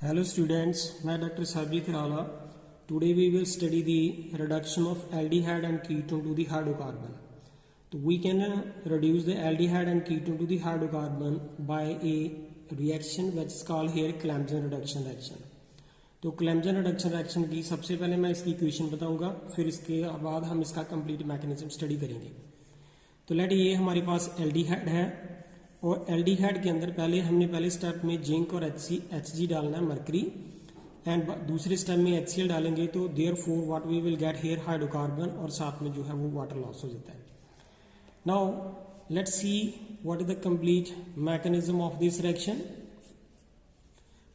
Hello students, मैं doctor साबित राला. Today we will study the reduction of aldehyde and ketone to the hydrocarbon. So we can reduce the aldehyde and ketone to the hydrocarbon by a reaction which is called here Clemson reduction reaction. तो क्लेम्जन reduction reaction की सबसे पहले मैं इसकी equation बताऊंगा, फिर इसके बाद हम इसका कंप्लीट मैकेनिज्म स्टडी करेंगे. तो लेट ये हमारे पास एल्डिहाइड है और एल्डिहाइड के अंदर हमने स्टेप में जिंक और HG डालना है, मरकरी, एंड दूसरे स्टेप में HCl डालेंगे. तो therefore what we will get here hydrocarbon और साथ में जो है वो वाटर लॉस हो जाता है. Now let's see what is the complete mechanism of this reaction.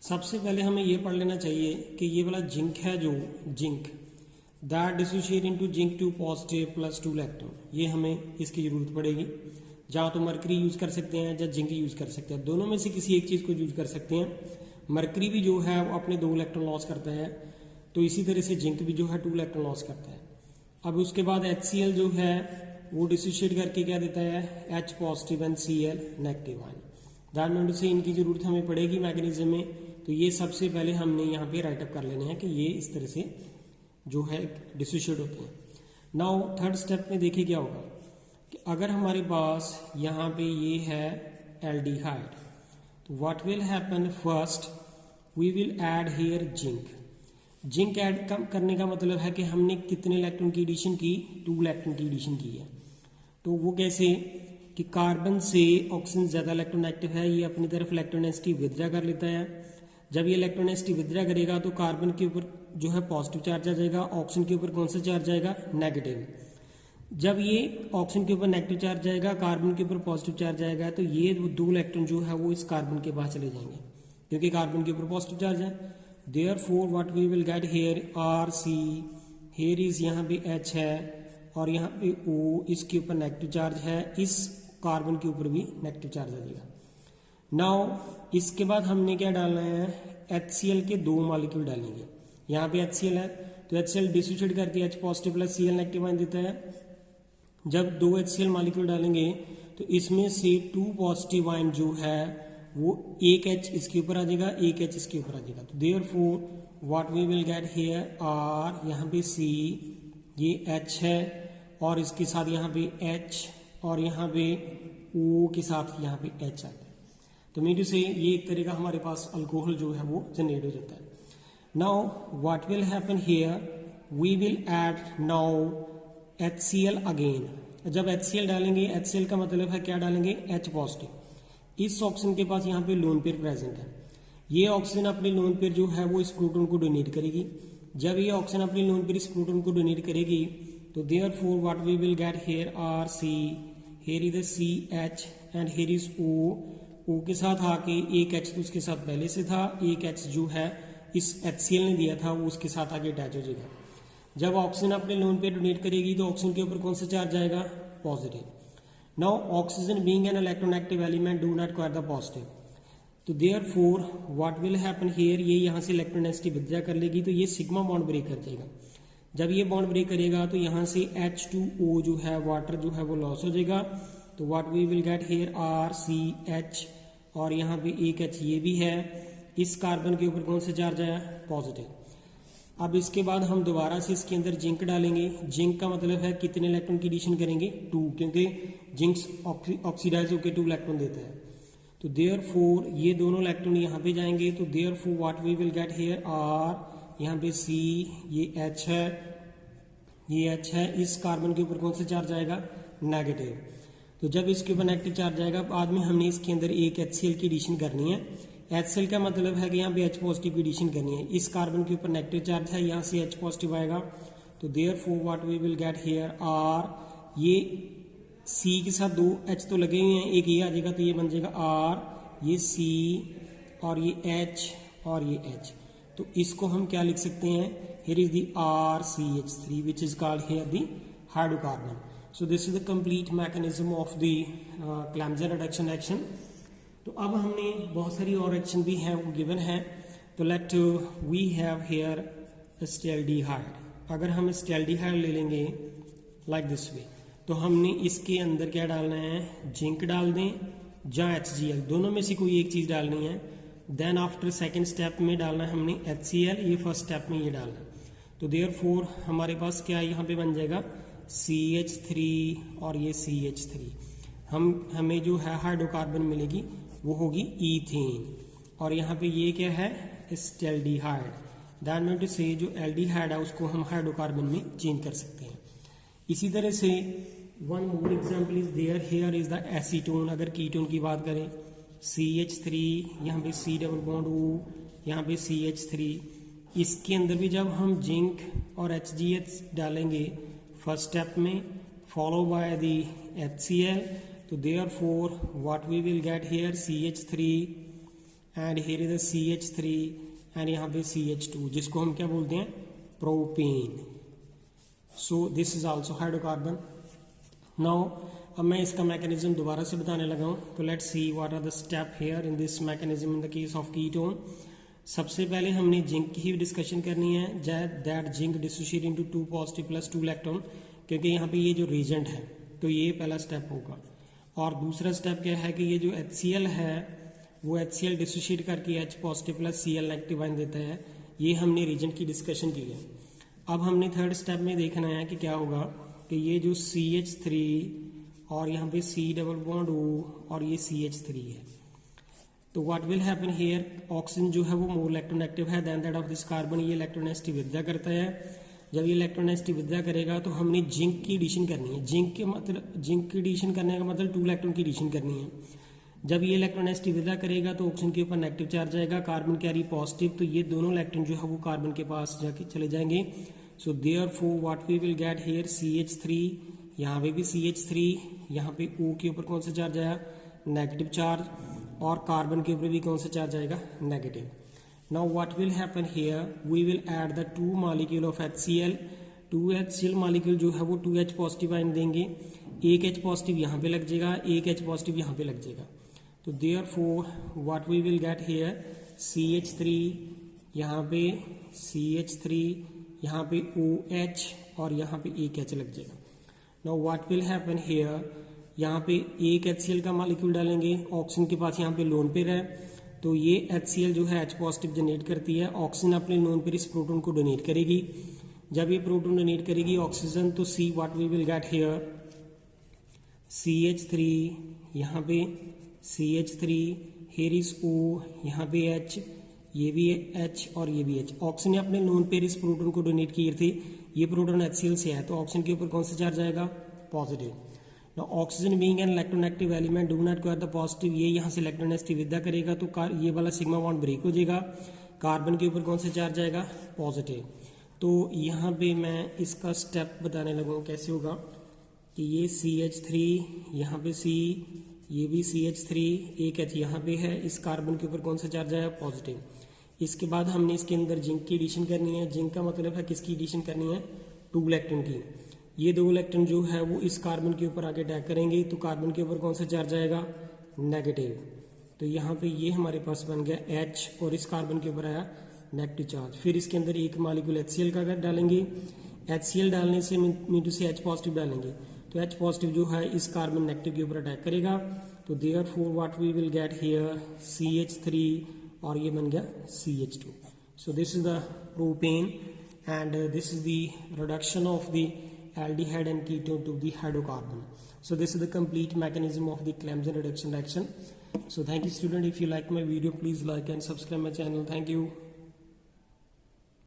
सबसे पहले हमें ये पढ़ लेना चाहिए कि ये वाला जिंक है, जो zinc that dissociate into zinc 2 positive plus 2 electron, ये हमें इसकी जरूरत पड़ेगी. जहाँ तो मरकरी यूज कर सकते हैं या जिंक यूज कर सकते हैं, दोनों में से किसी एक चीज को यूज कर सकते हैं. मरकरी भी जो है वो अपने 2 इलेक्ट्रॉन लॉस करता है, तो इसी तरह से जिंक भी जो है 2 इलेक्ट्रॉन लॉस करता है. अब उसके बाद HCl जो है वो डिसोशिएट करके क्या देता है, H positive and Cl negative ion. That means से इनकी जरूरत हमें पड़ेगी मैकेनिज्म में. तो ये सबसे पहले हमने यहाँ पे राइटअप कर लेने हैं कि ये इस तरह से जो है डिसोशिएट होते हैं. नाउ थर्ड स्टेप में देखिए क्या होगा कि अगर हमारे पास यहाँ पे ये है एल्डिहाइड, तो what will happen, first we will add here zinc. Zinc add करने का मतलब है कि हमने कितने इलेक्ट्रॉन की एडिशन की, 2 इलेक्ट्रॉन की एडिशन की है. तो वो कैसे कि कार्बन से ऑक्सीजन ज्यादा इलेक्ट्रोनेगेटिव है, ये अपनी तरफ इलेक्ट्रोनेसिटी विथड्रा कर लेता है. जब ये इलेक्ट्रोनेसिटी विथड्रा करेगा तो कार्बन के ऊपर जो है पॉजिटिव चार्ज आ जाएगा, ऑक्सीजन के ऊपर कौन सा चार्ज आएगा, नेगेटिव. जब ये ऑक्सीजन के ऊपर नेगेटिव चार्ज आएगा, कार्बन के ऊपर पॉजिटिव चार्ज आएगा, तो ये 2 इलेक्ट्रॉन जो है वो इस कार्बन के पास चले जाएंगे क्योंकि कार्बन के ऊपर पॉजिटिव चार्ज है. Therefore what we will get here RC, here is यहाँ पे H है और यहाँ पे O, इसके ऊपर नेगेटिव चार्ज है, इस कार्बन के ऊपर भी नेगेटिव चार्ज आ जाएगा. नाउ इसके बाद हमने क्या डालना है, HCl के 2 मॉलिक्यूल डालेंगे. यहाँ पे HCl है तो HCl डिसोशिएट करके H positive plus Cl negative ion देता है. जब 2 HCl मॉलिक्यूल डालेंगे तो इसमें से 2 पॉजिटिव आयन जो है वो एक H इसके ऊपर आ जाएगा, एक H इसके ऊपर आ जाएगा. तो therefore what we will get here R, यहाँ पे C, ये H है और इसके साथ यहाँ पे H और यहाँ पे O के साथ यहाँ पे H आ गया. तो मीन से ये एक तरह का हमारे पास अल्कोहल जो है वो जनरेट हो जाता है. Now what will happen here, we will add now HCl again. जब HCl डालेंगे, HCl का मतलब है क्या डालेंगे, H पॉजिटिव. इस ऑक्सीजन के पास यहाँ पे लोन पेयर प्रेजेंट है. ये ऑक्सीजन अपने लोन पेयर जो है वो इस प्रोटॉन को डोनेट करेगी. जब ये ऑक्सीजन अपने लोन पेयर इस प्रोटॉन को डोनेट करेगी तो therefore what we will get here RC, here is CH and here is O के साथ आके एक H तो उसके साथ पहले से था, एक H जो है इस HCl ने दिया था वो उसके साथ आके अटैच हो जाएगा. जब ऑक्सीजन अपने लोन पे डोनेट करेगी तो ऑक्सीजन के ऊपर कौन सा चार्ज आएगा, positive. Now oxygen being an electronegative element do not require the positive. तो therefore what will happen here, ये यहाँ से इलेक्ट्रोनेसिटी विथड्रा कर लेगी तो ये सिग्मा बॉन्ड ब्रेक कर जाएगा. जब ये बॉन्ड ब्रेक करेगा तो यहाँ से H2O जो है वाटर जो है वो लॉस हो जाएगा. तो what we will get here RCH और यहाँ पे एक H ये भी है, इस कार्बन के ऊपर कौन सा चार्ज आया, पॉजिटिव. अब इसके बाद हम दोबारा से इसके अंदर जिंक डालेंगे. जिंक का मतलब है कितने इलेक्ट्रॉन की एडिशन करेंगे, 2, क्योंकि जिंक ऑक्सीडाइज होकर 2 इलेक्ट्रॉन देता है. तो देयरफॉर ये दोनों इलेक्ट्रॉन यहाँ पे जाएंगे. तो therefore what we will get here R, यहाँ पे C, ये H है, ये H है, इस कार्बन के ऊपर कौन सा चार्ज आएगा, नेगेटिव. तो जब इसके ऊपर नेगेटिव चार्ज आएगा बाद में हमने इसके अंदर एक HCl की एडिशन करनी है. HCl का मतलब है कि यहाँ पे H पॉजिटिव की एडिशन करनी है. इस कार्बन के ऊपर नेगेटिव चार्ज है, यहाँ से H पॉजिटिव आएगा. तो therefore what we will get here R, ये C के साथ 2 H तो लगे हुए हैं, एक ये आ जाएगा तो ये बन जाएगा R, ये C और ये H और ये H. तो इसको हम क्या लिख सकते हैं, here is the RCH3 which is called here the hydrocarbon. So this is the complete mechanism of the Clemson reduction reaction. तो अब हमने बहुत सारी और एक्शन भी हैं वो गिवन है. तो लेट वी हैव हियर एस्टेल्डिहाइड. अगर हम एस्टेल्डिहाइड ले लेंगे लाइक दिस वे, तो हमने इसके अंदर क्या डालना है, जिंक डाल दें या HCl, दोनों में से कोई एक चीज डालनी है. देन आफ्टर सेकेंड स्टेप में डालना है हमने HCl, ये फर्स्ट स्टेप में ये डालना है। तो देयरफॉर हमारे पास क्या यहाँ पे बन जाएगा CH3 और ये CH3। हमें जो है हाइड्रोकार्बन मिलेगी वो होगी ईथेन, और यहाँ पे ये क्या है एस्टेल्डिहाइड। दैट मीन टू से जो एल्डिहाइड है उसको हम हाइड्रोकार्बन में चेंज कर सकते हैं। इसी तरह से one more example is there, here is the acetone. अगर कीटोन की बात करें CH3, यहाँ पे C डबल बॉन्ड O, यहाँ पे CH3। इसके अंदर भी जब हम जिंक और HGH डालेंगे फर्स्ट स्टेप में, फॉलो बाय द HCl, तो therefore what we will get here CH3 and here is the CH3 and यहाँ पे CH2, जिसको हम क्या बोलते हैं propane. So this is also hydrocarbon. Now अब मैं इसका मैकेनिज्म दोबारा से बताने लगा हूँ। तो let's see what are the step here in this mechanism in the case of ketone. सबसे पहले हमने जिंक की ही डिस्कशन करनी है, that zinc dissociate into 2 positive plus 2 electron, क्योंकि यहाँ पे ये जो रीजेंट है तो ये पहला स्टेप होगा। और दूसरा स्टेप क्या है कि ये जो HCl है वो HCl डिसोशिएट करके H positive plus Cl negative ion देता है। ये हमने रीजेंट की डिस्कशन की है। अब हमने थर्ड स्टेप में देखना है कि क्या होगा कि ये जो CH3 और यहाँ पे C डबल बॉन्ड O और ये CH3 है, तो what will happen here, oxygen जो है वो मोर इलेक्ट्रोनेगेटिव है then that of this carbon. ये इलेक्ट्रोनेगेटिव विद्या करता है। जब ये इलेक्ट्रोनेगेटिव विद्या करेगा तो हमने जिंक की एडिशन करनी है। जिंक की एडिशन करने का मतलब 2 इलेक्ट्रॉन की एडिशन करनी है। जब ये इलेक्ट्रोनेगेटिव विद्या करेगा तो ऑक्सीजन के ऊपर नेगेटिव चार्ज आएगा, कार्बन कैरी पॉजिटिव, तो ये दोनों इलेक्ट्रॉन जो है वो कार्बन के पास जाके चले जाएंगे। So therefore what we will get here CH3, यहाँ पे भी CH3, यहाँ पे O के ऊपर कौन सा चार्ज आया नेगेटिव चार्ज, और कार्बन के ऊपर भी कौन सा चार्ज आएगा negative. Now what will happen here, we will add the 2 molecule of HCl। 2 HCl molecule जो है वो 2H पॉजिटिव आयन देंगे, एक H पॉजिटिव यहाँ पे लग जाएगा, एक H पॉजिटिव यहाँ पे लग जाएगा। तो therefore what we will get here CH3, यहाँ पे CH3, यहाँ पे OH और यहाँ पे एक H लग जाएगा। Now what will happen here, यहाँ पे एक HCl का मॉलिक्यूल डालेंगे, ऑक्सीजन के पास यहाँ पे लोन पेयर है, तो ये HCl जो है H पॉजिटिव जनरेट करती है। ऑक्सीजन अपने लोन पेयर इस प्रोटॉन को डोनेट करेगी। जब ये प्रोटॉन डोनेट करेगी ऑक्सीजन, तो see what we will get here CH3, यहाँ पे CH3, हियर इज O, यहाँ पे H, ये भी H और ये भी H। ऑक्सीजन ने अपने लोन पेयर इस प्रोटॉन को डोनेट किए थे। ये प्रोटॉन HCl से है तो ऑक्सीजन के ऊपर कौन सा चार्ज आएगा positive. Now oxygen being an electronegative element do not require the positive, ये यहाँ से इलेक्ट्रोनेगेटिव विदा करेगा तो ये वाला सिग्मा बॉन्ड ब्रेक हो जाएगा, कार्बन के ऊपर कौन सा चार्ज आएगा पॉजिटिव। तो यहाँ पे मैं इसका स्टेप बताने लगा हूँ कैसे होगा कि ये CH3, यहाँ पे C, ये भी CH3, एक H यहाँ पे है, इस कार्बन के ऊपर कौन सा चार्ज आया पॉजिटिव। इसके बाद हमने इसके अंदर जिंक की एडिशन करनी है। जिंक का मतलब है किसकी एडिशन करनी है 2 इलेक्ट्रॉन की। ये 2 इलेक्ट्रॉन जो है वो इस कार्बन के ऊपर आके अटैक करेंगे तो कार्बन के ऊपर कौन सा चार्ज आएगा नेगेटिव। तो यहाँ पे ये हमारे पास बन गया H और इस कार्बन के ऊपर आया नेगेटिव चार्ज। फिर इसके अंदर एक मॉलिक्यूल HCl का डालेंगे, HCl डालने से मीटू से H पॉजिटिव डालेंगे तो H पॉजिटिव जो है इस कार्बन नेगेटिव के ऊपर अटैक करेगा। तो therefore what we will get here CH3 और ये बन गया CH2। So this is the propane and this is the reduction of the aldehyde and ketone to the hydrocarbon. So this is the complete mechanism of the Clemson reduction reaction. So thank you student, if you like my video please like and subscribe my channel. Thank you.